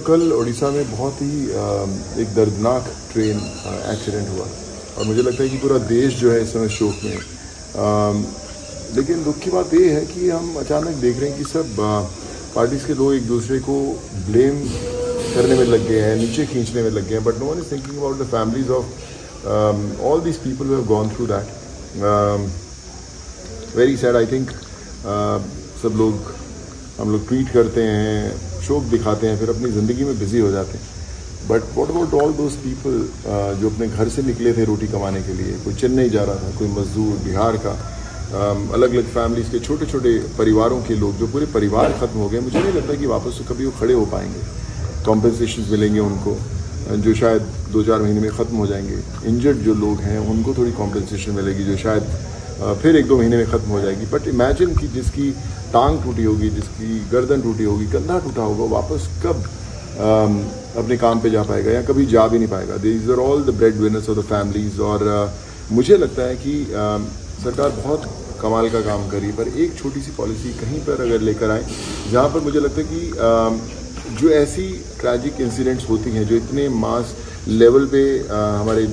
कल उड़ीसा में बहुत ही एक दर्दनाक ट्रेन एक्सीडेंट हुआ और मुझे लगता है कि पूरा देश जो है इस समय शोक में है। लेकिन दुख की बात ये है कि हम अचानक देख रहे हैं कि सब पार्टीज़ के लोग एक दूसरे को ब्लेम करने में लग गए हैं, नीचे खींचने में लग गए हैं, but no one is thinking about the families of all these people who have gone through that. Very sad. I think हम लोग ट्वीट करते हैं, शोक दिखाते हैं, फिर अपनी ज़िंदगी में बिजी हो जाते हैं। But what about all those people जो अपने घर से निकले थे रोटी कमाने के लिए? कोई चेन्नई जा रहा था, कोई मजदूर बिहार का, अलग अलग फैमिलीज़ के छोटे छोटे परिवारों के लोग, जो पूरे परिवार ख़त्म हो गए। मुझे नहीं लगता कि वापस से कभी वो खड़े हो पाएंगे। कॉम्पनसेशन मिलेंगे उनको जो शायद 2-4 महीने में ख़त्म हो जाएंगे। इंजर्ड जो लोग हैं उनको थोड़ी कॉम्पनसेशन मिलेगी जो शायद फिर 1-2 महीने में ख़त्म हो जाएगी। बट इमेजिन कि जिसकी टांग टूटी होगी, जिसकी गर्दन टूटी होगी, कंधा टूटा होगा, वापस कब अपने काम पे जा पाएगा या कभी जा भी नहीं पाएगा। These are all the bread winners of the families. और मुझे लगता है कि सरकार बहुत कमाल का काम करी, पर एक छोटी सी पॉलिसी कहीं पर अगर लेकर आए जहाँ पर मुझे लगता है कि जो ऐसी ट्रैजिक इंसिडेंट्स होती हैं, जो इतने मास लेवल पे हमारे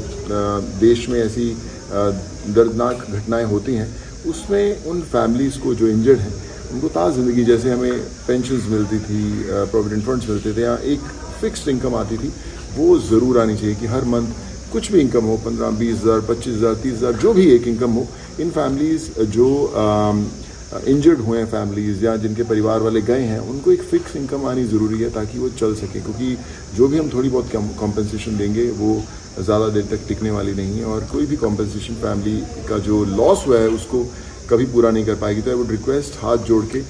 देश में ऐसी दर्दनाक घटनाएं होती हैं, उसमें उन फैमिलीज़ को जो इंजर्ड हैं उनको ताज़ ज़िंदगी, जैसे हमें पेंशन्स मिलती थी, प्रोविडेंट फंड्स मिलते थे, या एक फिक्स्ड इनकम आती थी, वो ज़रूर आनी चाहिए कि हर मंथ कुछ भी इनकम हो, 15-20 हज़ार, 25 हज़ार, 30 हज़ार, जो भी एक इनकम हो। इन फैमिलीज़ जो इंजर्ड हुए हैं फैमिलीज़ या जिनके परिवार वाले गए हैं, उनको एक फ़िक्स इनकम आनी ज़रूरी है ताकि वो चल सके, क्योंकि जो भी हम थोड़ी बहुत कॉम्पनसेशन देंगे वो ज़्यादा देर तक टिकने वाली नहीं है, और कोई भी कॉम्पनसेशन फैमिली का जो लॉस हुआ है उसको कभी पूरा नहीं कर पाएगी। तो आई वुड रिक्वेस्ट हाथ जोड़ के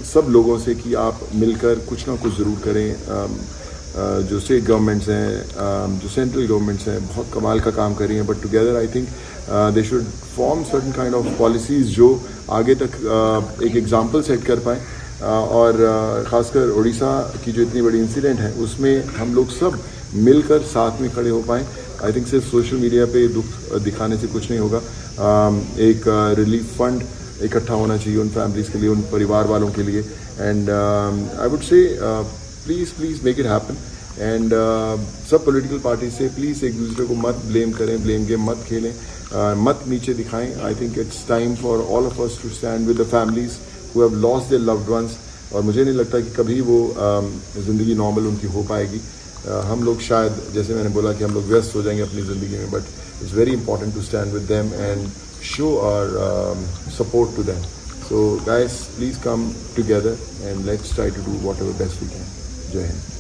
सब लोगों से कि आप मिलकर कुछ ना कुछ ज़रूर करें। जो स्टेट गवर्नमेंट्स हैं, जो सेंट्रल गवर्नमेंट्स हैं, बहुत कमाल का काम कर रही हैं, but together I think they should form certain kind of policies जो आगे तक एक एग्जांपल सेट कर पाएँ। और ख़ासकर उड़ीसा की जो इतनी बड़ी इंसिडेंट है उसमें हम लोग सब मिलकर साथ में खड़े हो पाएँ। आई थिंक सिर्फ सोशल मीडिया पे दुख दिखाने से कुछ नहीं होगा। एक रिलीफ फंड इकट्ठा होना चाहिए उन फैमिलीज़ के लिए, उन परिवार वालों के लिए। And I would say please make it happen. And सब पॉलिटिकल पार्टी से प्लीज़ एक दूसरे को मत ब्लेम करें, ब्लेम गेम मत खेलें, मत नीचे दिखाएं। I think it's time for all of us to stand with the families who have lost their loved ones. और मुझे नहीं लगता कि कभी वो ज़िंदगी नॉर्मल उनकी हो पाएगी। हम लोग शायद, जैसे मैंने बोला, कि हम लोग व्यस्त हो जाएंगे अपनी ज़िंदगी में, but it's very important to stand with them and show our support to them. So guys, please come together and let's try to do whatever best we can. जय हिंद।